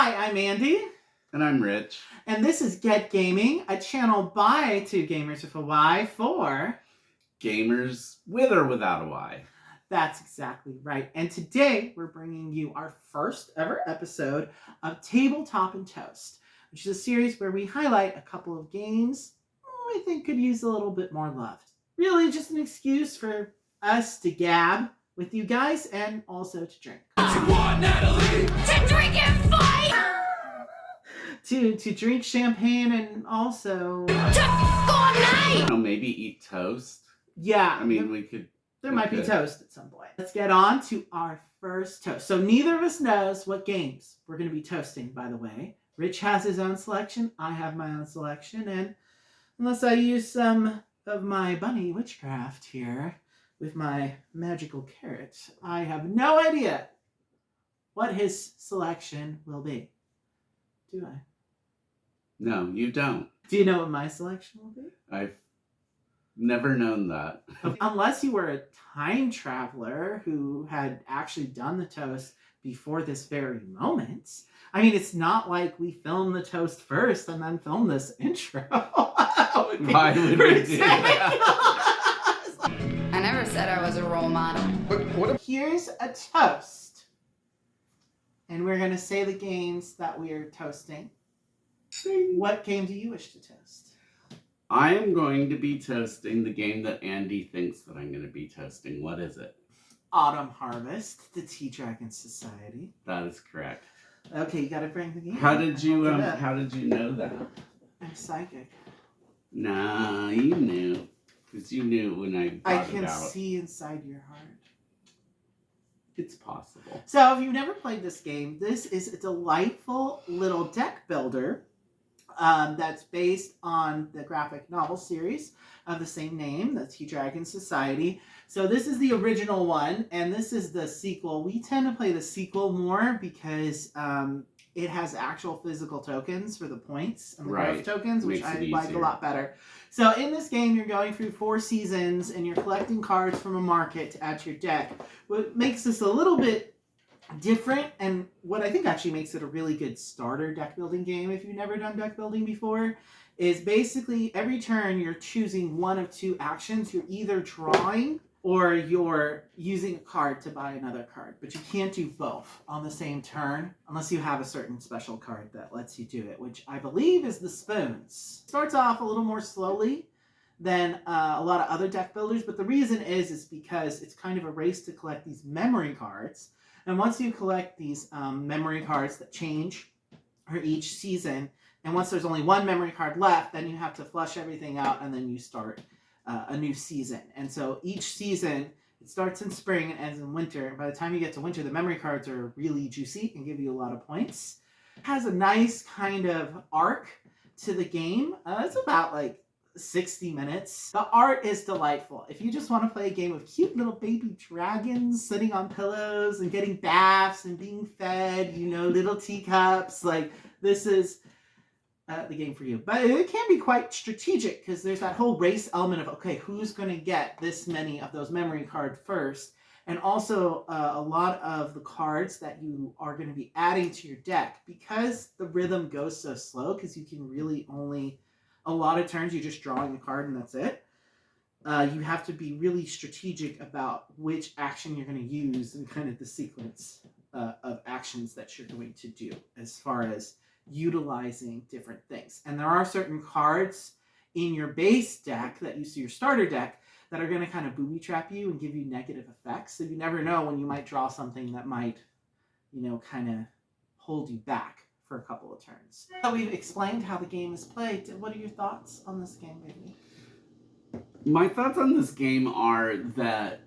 Hi, I'm Andy. And I'm Rich. And this is Get Gaming, a channel by two gamers with a Y for gamers with or without a Y. That's exactly right. And today we're bringing you our first ever episode of Tabletop Toast, which is a series where we highlight a couple of games we think could use a little bit more love. Really just an excuse for us to gab with you guys and also to drink. What you want, Natalie? To drink and fight! to drink champagne and also to go all night! Maybe eat toast. Yeah. I mean, we could. There might be toast at some point. Let's get on to our first toast. So neither of us knows what games we're going to be toasting, by the way. Rich has his own selection. I have my own selection. And unless I use some of my bunny witchcraft here with my magical carrot, I have no idea what his selection will be. Do I? No, you don't. Do you know what my selection will be? I've never known that. Unless you were a time traveler who had actually done the toast before this very moment. I mean, it's not like we filmed the toast first and then filmed this intro. Why would we do that? I never said I was a role model. Here's a toast. And we're going to say the games that we are toasting. What game do you wish to toast? I am going to be toasting the game that Andy thinks that I'm going to be toasting. What is it? Autumn Harvest, the Tea Dragon Society. That is correct. Okay, you got to bring the game. How did you know that? I'm psychic. Nah, you knew. Because you knew when I brought it out. I can see inside your heart. It's possible. So if you've never played this game, this is a delightful little deck builder that's based on the graphic novel series of the same name, the Tea Dragon Society. So this is the original one, and this is the sequel. We tend to play the sequel more because it has actual physical tokens for the points and the growth tokens, which I like a lot better. So in this game, you're going through 4 seasons, and you're collecting cards from a market to add to your deck. What makes this a little bit different, and what I think actually makes it a really good starter deck building game if you've never done deck building before, is basically every turn you're choosing one of 2 actions. You're either drawing or you're using a card to buy another card. But you can't do both on the same turn unless you have a certain special card that lets you do it, which I believe is the spoons. It starts off a little more slowly than a lot of other deck builders, but the reason is because it's kind of a race to collect these memory cards. And once you collect these memory cards that change for each season, and once there's only one memory card left, then you have to flush everything out, and then you start a new season. And so each season, it starts in spring and ends in winter. And by the time you get to winter, the memory cards are really juicy and give you a lot of points. It has a nice kind of arc to the game. It's about like 60 minutes. The art is delightful. If you just want to play a game of cute little baby dragons sitting on pillows and getting baths and being fed, little teacups, like this is the game for you. But it can be quite strategic because there's that whole race element of, okay, who's going to get this many of those memory cards first? And also a lot of the cards that you are going to be adding to your deck, because the rhythm goes so slow, because you can really only, a lot of turns you're just drawing a card and that's it. You have to be really strategic about which action you're going to use and kind of the sequence of actions that you're going to do as far as utilizing different things. And there are certain cards in your base deck that you see your starter deck that are going to kind of booby trap you and give you negative effects. So you never know when you might draw something that might, kind of hold you back for a couple of turns. So we've explained how the game is played. What are your thoughts on this game, baby? My thoughts on this game are that,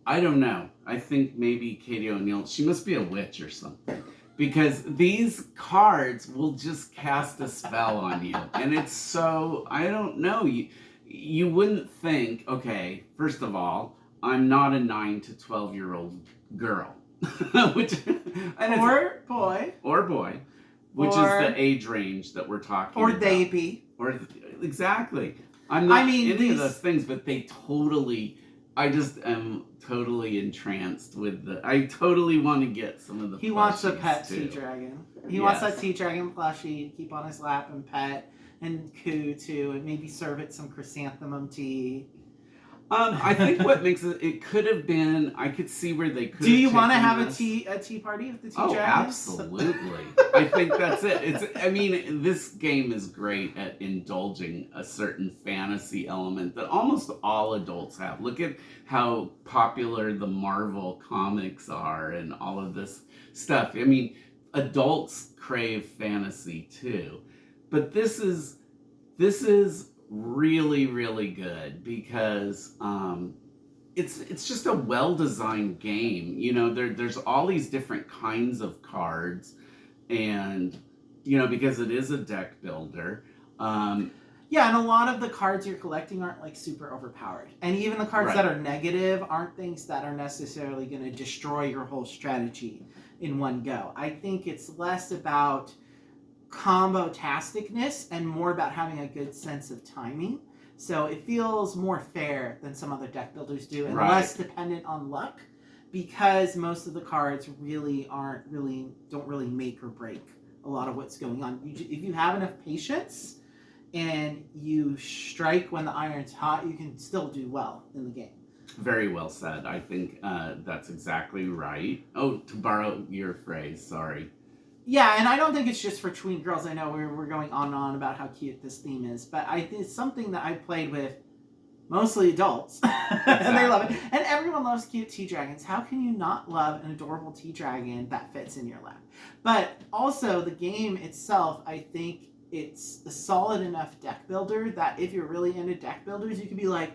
I don't know. I think maybe Katie O'Neill, she must be a witch or something. Because these cards will just cast a spell on you. And it's so, I don't know. You wouldn't think, okay, first of all, I'm not a 9 to 12-year-old girl. Or boy. Or boy. Which is the age range that we're talking about. Or baby. Exactly. I'm not any of those things, but they totally I just am totally entranced with I totally want to get some of the. He wants a plushies, pet too. sea dragon. He wants that sea dragon plushie to keep on his lap and pet, and coo too, and maybe serve it some chrysanthemum tea. I think what makes it could have been. I could see where they could. Do you want to have this. a tea party with the tea Oh, dragons? absolutely. I think that's it. I mean, this game is great at indulging a certain fantasy element that almost all adults have. Look at how popular the Marvel comics are and all of this stuff. I mean, adults crave fantasy too. But this is really, really good because it's just a well-designed game. You know, there's all these different kinds of cards, and you know, because it is a deck builder. Yeah, and a lot of the cards you're collecting aren't like super overpowered, and even the cards that are negative aren't things that are necessarily going to destroy your whole strategy in one go. I think it's less about combo-tasticness and more about having a good sense of timing. So it feels more fair than some other deck builders do, and less dependent on luck, because most of the cards don't really make or break a lot of what's going on. If you have enough patience and you strike when the iron's hot, you can still do well in the game. Very well said. I think that's exactly right. Oh, to borrow your phrase, sorry. Yeah, and I don't think it's just for tween girls. I know we're going on and on about how cute this theme is, but I think it's something that I played with mostly adults, and they love it. And everyone loves cute tea dragons. How can you not love an adorable tea dragon that fits in your lap? But also, the game itself, I think it's a solid enough deck builder that if you're really into deck builders, you could be like,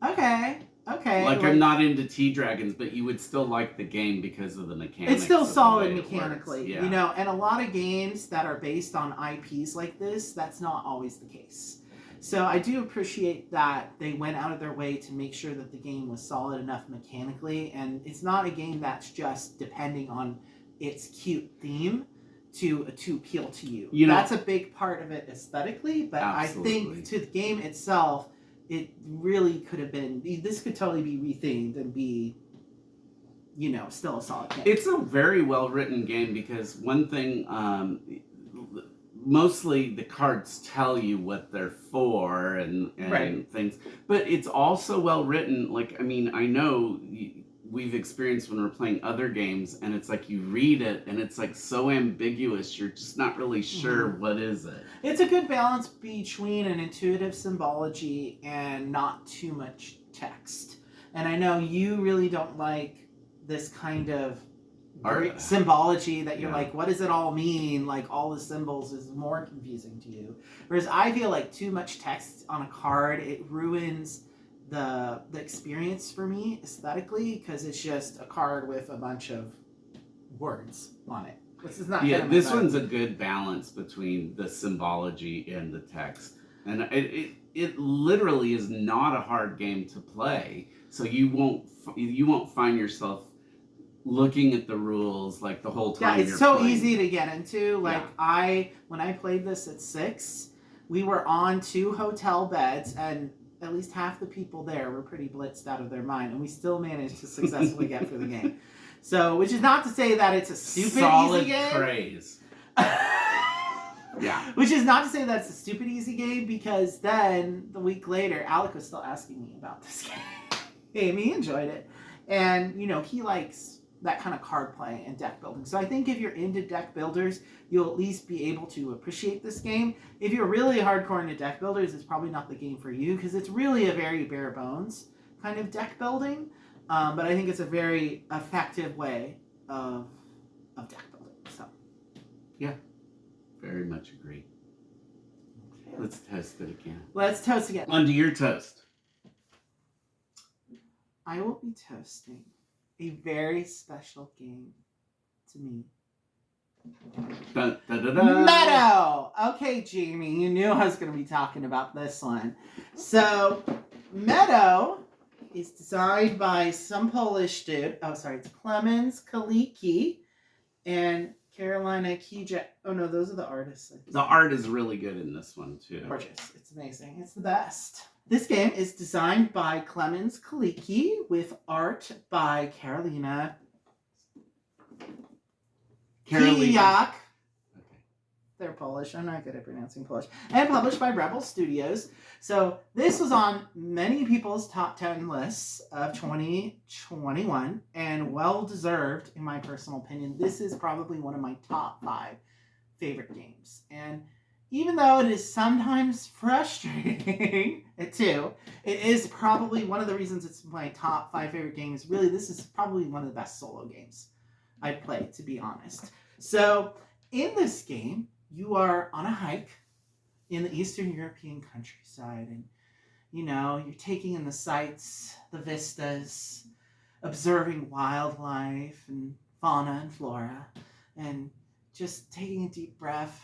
okay. Like I'm not into tea dragons, but you would still like the game because of the mechanics. It's still of the solid way it mechanically, works. Yeah. you know, and a lot of games that are based on IPs like this, that's not always the case. So I do appreciate that they went out of their way to make sure that the game was solid enough mechanically, and it's not a game that's just depending on its cute theme to appeal to you. You know, that's a big part of it aesthetically, but absolutely. I think to the game itself, it really could have been. This could totally be rethemed and be, you know, still a solid game. It's a very well written game because one thing, mostly the cards tell you what they're for and things, but it's also well written. Like, I mean, I know we've experienced when we're playing other games, and it's like you read it and it's like so ambiguous, you're just not really sure what is it. It's a good balance between an intuitive symbology and not too much text. And I know you really don't like this kind of symbology that you're like, what does it all mean? Like, all the symbols is more confusing to you. Whereas I feel like too much text on a card, it ruins the experience for me aesthetically, because it's just a card with a bunch of words on it. This is not this one's a good balance between the symbology and the text, and it literally is not a hard game to play. So you won't find yourself looking at the rules like the whole time. Yeah, it's so playing. Easy to get into. Like when I played this at 6, we were on 2 hotel beds, and at least half the people there were pretty blitzed out of their mind, and we still managed to successfully get through the game. So, which is not to say that it's a stupid easy game. Solid praise. Yeah. Which is not to say that it's a stupid easy game, because then the week later, Alec was still asking me about this game. He enjoyed it, and you know, he likes that kind of card play and deck building. So I think if you're into deck builders, you'll at least be able to appreciate this game. If you're really hardcore into deck builders, it's probably not the game for you, because it's really a very bare bones kind of deck building. But I think it's a very effective way of deck building. So, yeah, very much agree. Okay. Let's toast it again. Let's toast again. On to your toast. I will be toasting a very special game to me. Dun, dun, dun, dun. Meadow! Okay, Jamie, you knew I was going to be talking about this one. So, Meadow is designed by some Polish dude. Oh, sorry, it's Klemens Kaliki and Carolina Kijek. Oh, no, those are the artists. The art is really good in this one, too. Gorgeous. It's amazing. It's the best. This game is designed by Clemens Kaliki with art by Karolina Kijak. They're Polish. I'm not good at pronouncing Polish. And published by Rebel Studios. So this was on many people's top 10 lists of 2021 and well-deserved, in my personal opinion. This is probably one of my top 5 favorite games. And even though it is sometimes frustrating, it is probably one of the reasons it's my top 5 favorite games. Really, this is probably one of the best solo games I've played, to be honest. So in this game, you are on a hike in the Eastern European countryside, and you're taking in the sights, the vistas, observing wildlife and fauna and flora, and just taking a deep breath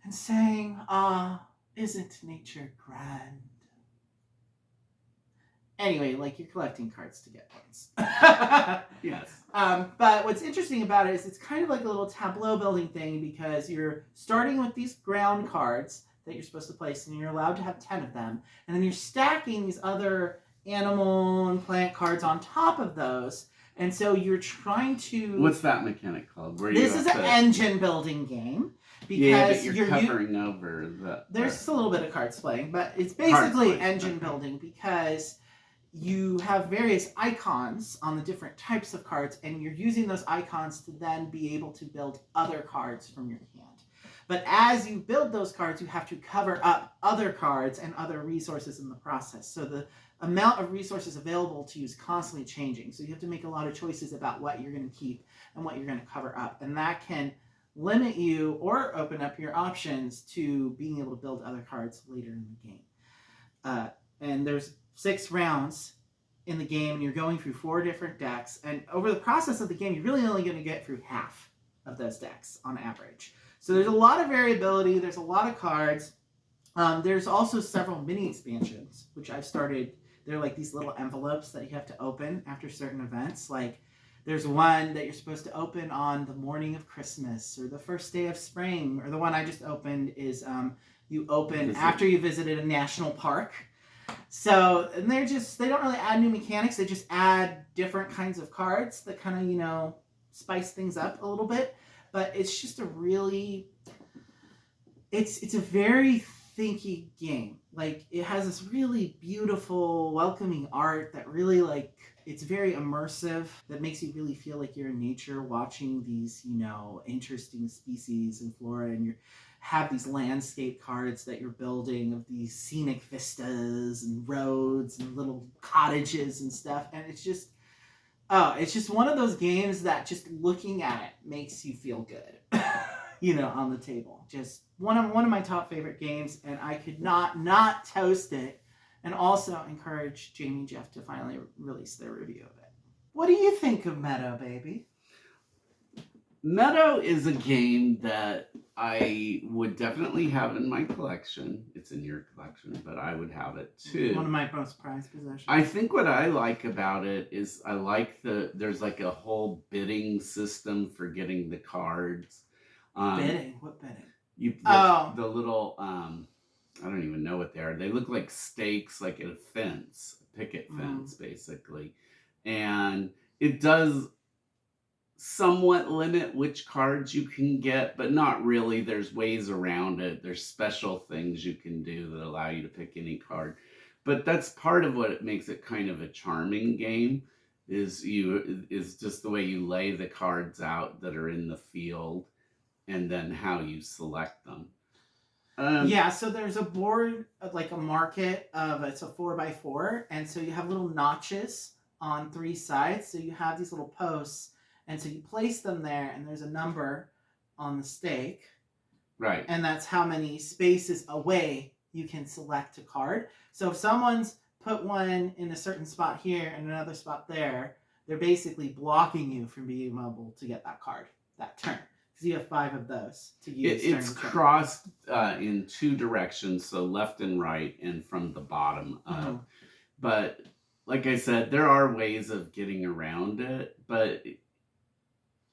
and saying, "Ah, isn't nature grand?" Anyway, like you're collecting cards to get points. Yes. But what's interesting about it is it's kind of like a little tableau building thing because you're starting with these ground cards that you're supposed to place, and you're allowed to have 10 of them. And then you're stacking these other animal and plant cards on top of those. And so you're trying to... What's that mechanic called? Where This is an engine building game. Because but you're covering over the... There's a little bit of cards playing, but it's basically engine building because you have various icons on the different types of cards, and you're using those icons to then be able to build other cards from your hand. But as you build those cards, you have to cover up other cards and other resources in the process. So the amount of resources available to you is constantly changing. So you have to make a lot of choices about what you're going to keep and what you're going to cover up. And that can limit you or open up your options to being able to build other cards later in the game. And there's 6 rounds in the game, and you're going through 4 different decks. And over the process of the game, you're really only going to get through half of those decks on average. So there's a lot of variability. There's a lot of cards. There's also several mini expansions, which I've started. They're like these little envelopes that you have to open after certain events. Like there's one that you're supposed to open on the morning of Christmas or the first day of spring. Or the one I just opened is you open after you visited a national park. So, and they don't really add new mechanics. They just add different kinds of cards that kind of, spice things up a little bit. But it's just it's a very thinky game. Like, it has this really beautiful, welcoming art that really, it's very immersive, that makes you really feel like you're in nature watching these, interesting species and flora, and you have these landscape cards that you're building of these scenic vistas and roads and little cottages and stuff. And it's just one of those games that just looking at it makes you feel good, on the table. Just one of my top favorite games, and I could not toast it. And also encourage Jamie and Jeff to finally release their review of it. What do you think of Meadow, baby? Meadow is a game that I would definitely have in my collection. It's in your collection, but I would have it too. One of my most prized possessions. I think what I like about it is I like there's like a whole bidding system for getting the cards. Bidding? What bidding? The little, I don't even know what they are. They look like stakes, like at a fence, a picket fence, basically. And it does somewhat limit which cards you can get, but not really. There's ways around it. There's special things you can do that allow you to pick any card. But that's part of what makes it kind of a charming game, is just the way you lay the cards out that are in the field and then how you select them. So there's a board, like a market of, it's a 4x4, and so you have little notches on 3 sides. So you have these little posts, and so you place them there, and there's a number on the stake. Right. And that's how many spaces away you can select a card. So if someone's put one in a certain spot here and another spot there, they're basically blocking you from being able to get that card that turn. Because you have 5 of those to use. It's crossed in 2 directions, so left and right, and from the bottom up. But like I said, there are ways of getting around it, but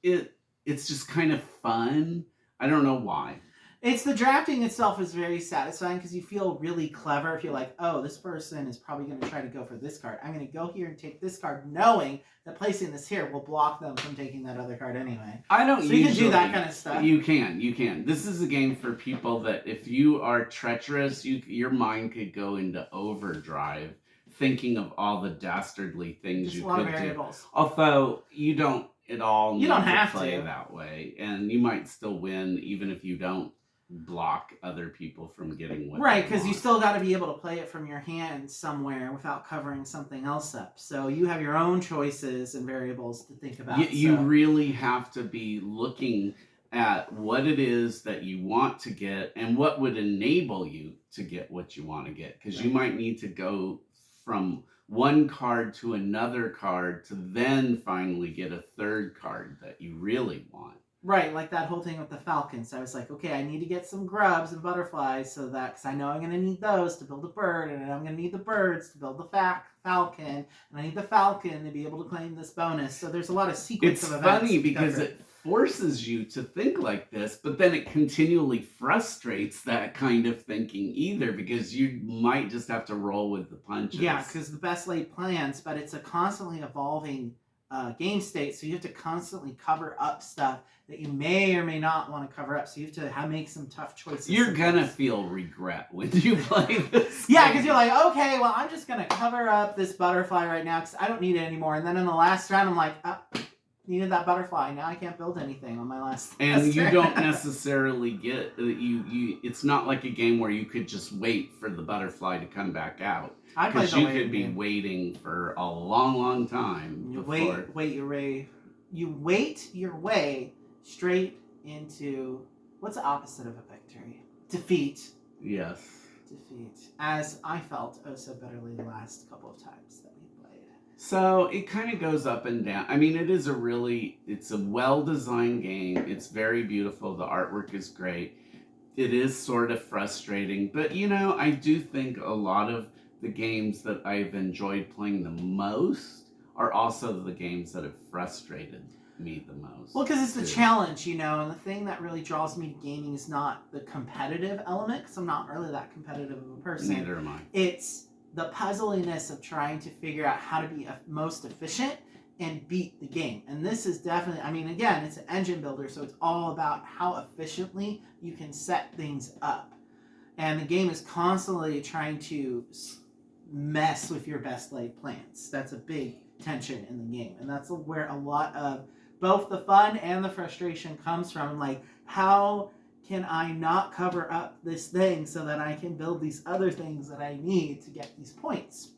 it's just kind of fun. I don't know why. It's the drafting itself is very satisfying because you feel really clever if you're like, oh, this person is probably going to try to go for this card. I'm going to go here and take this card, knowing that placing this here will block them from taking that other card anyway. I don't So you can do that kind of stuff. You can. This is a game for people that if you are treacherous, your mind could go into overdrive, thinking of all the dastardly things Just you a lot could of variables. do. Although you don't at all need You don't to have play to. that way, and you might still win even if you don't block other people from getting what Right, they because you want. still got to be able to play it from your hand somewhere without covering something else up. So you have your own choices and variables to think about. You really have to be looking at what it is that you want to get and what would enable you to get what you want to get. Because you might need to go from one card to another card to then finally get a third card that you really want. Right, like that whole thing with the falcons. I was like, okay, I need to get some grubs and butterflies so that, because I know I'm going to need those to build a bird, and I'm going to need the birds to build the falcon, and I need the falcon to be able to claim this bonus. So there's a lot of sequence It's of events. funny because it forces you to think like this, but then it continually frustrates that kind of thinking either, because you might just have to roll with the punches. Yeah, because the best laid plans, but it's a constantly evolving game state, so you have to constantly cover up stuff that you may or may not want to cover up. So you have to make some tough choices. You're gonna feel regret when you play this. Yeah, because you're like, okay, well, I'm just gonna cover up this butterfly right now because I don't need it anymore. And then in the last round, I'm like, needed that butterfly. Now I can't build anything on my last. And you turn. don't necessarily get you. It's not like a game where you could just wait for the butterfly to come back out. I play Because the you waiting could be game. waiting for a long time. You before... wait your way straight into what's the opposite of a victory? Defeat. Yes. Defeat. As I felt oh so bitterly the last couple of times that we played. So it kind of goes up and down. I mean, it's a well-designed game. It's very beautiful. The artwork is great. It is sort of frustrating, but I do think a lot of the games that I've enjoyed playing the most are also the games that have frustrated me the most. Well, because it's the too. challenge, and the thing that really draws me to gaming is not the competitive element, because I'm not really that competitive of a person. Neither am I. It's the puzzliness of trying to figure out how to be most efficient and beat the game. And this is definitely, again, it's an engine builder, so it's all about how efficiently you can set things up. And the game is constantly trying to mess with your best laid plans. That's a big tension in the game. And that's where a lot of both the fun and the frustration comes from. Like, how can I not cover up this thing so that I can build these other things that I need to get these points?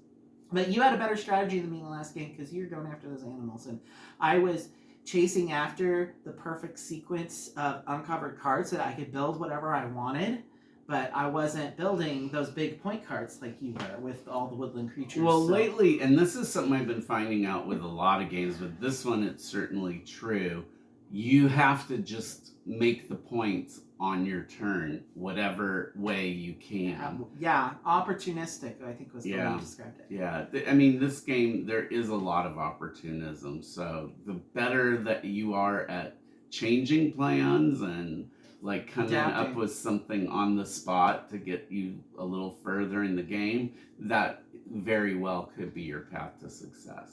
But you had a better strategy than me in the last game because you're going after those animals. And I was chasing after the perfect sequence of uncovered cards so that I could build whatever I wanted. But I wasn't building those big point cards like you were with all the woodland creatures. Well, lately, and this is something I've been finding out with a lot of games, but this one it's certainly true, you have to just make the points on your turn, whatever way you can. Yeah, opportunistic, I think was the way you described it. Yeah, this game, there is a lot of opportunism, so the better that you are at changing plans and like coming up with something on the spot to get you a little further in the game, that very well could be your path to success.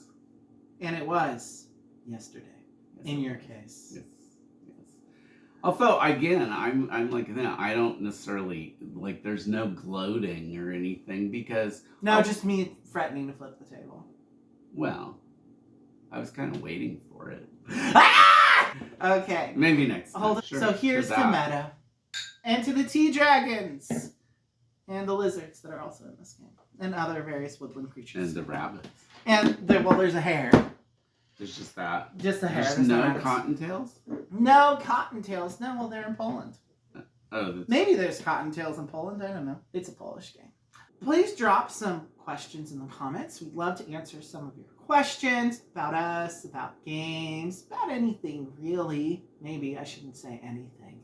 And it was yesterday, in your case. Yes. Although, again, I'm like, I don't necessarily, like, there's no gloating or anything because... No, just me threatening to flip the table. Well, I was kind of waiting for it. Okay. Maybe next time. Hold on. Sure, so here's to Meadow. And to the tea dragons. And the lizards that are also in this game. And other various woodland creatures. And the rabbits. And there's a hare. There's just that. Just a hare. There's no no cottontails? No cottontails. No, well, they're in Poland. Oh, Maybe there's cottontails in Poland. I don't know. It's a Polish game. Please drop some questions in the comments. We'd love to answer some of your questions about us, about games, about anything really. Maybe I shouldn't say anything,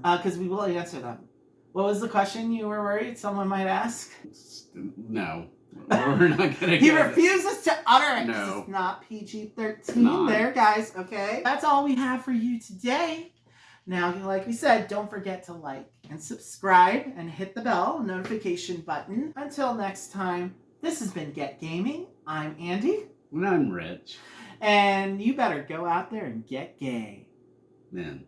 because we will answer them. What was the question you were worried someone might ask? No. We're not gonna He get refuses to utter it. No. It's not PG-13 there, guys, okay? That's all we have for you today. Now, like we said, don't forget to like and subscribe and hit the bell notification button. Until next time, this has been Get Gaming. I'm Andy. And I'm Rich. And you better go out there and get gay. Man.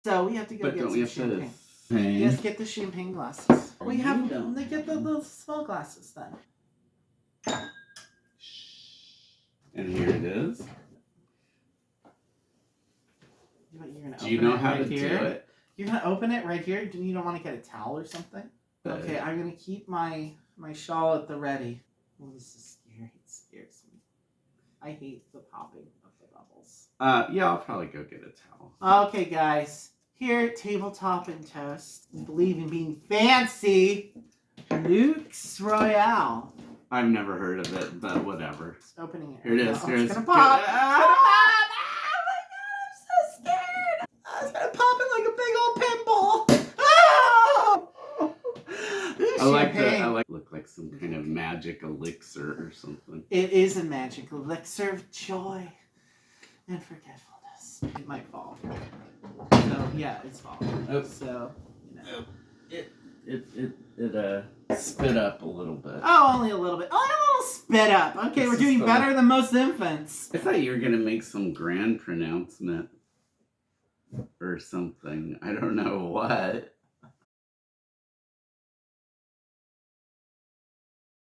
So we have to go But get don't we some have champagne. to... Yes, get the champagne glasses. Or We you have don't. to get the little small glasses then. And here it is. You're gonna Do you open know it how right to here. do it? You're gonna open it right here. You don't want to get a towel or something? Okay, Uh, I'm gonna keep my shawl at the ready. Oh, this is scary. It scares me. I hate the popping of the bubbles. Yeah, I'll probably go get a towel. Okay, guys. Here at Tabletop and Toast, we believe in being fancy. Luke's Royale. I've never heard of it, but whatever. It's opening it. Here it is. Oh, Here it it's is. gonna pop. Good. It's gonna pop. Oh my god, I'm so scared. Oh, it's gonna pop it like a big old pinball. Oh! I like look like some kind of magic elixir or something. It is a magic elixir of joy and forgetfulness. It might fall. So yeah, it's falling. Oh. So you know. It spit up a little bit. Oh, only a little bit. Only a little spit up. Okay, This we're is doing the- better than most infants. I thought you were gonna make some grand pronouncement or something. I don't know what.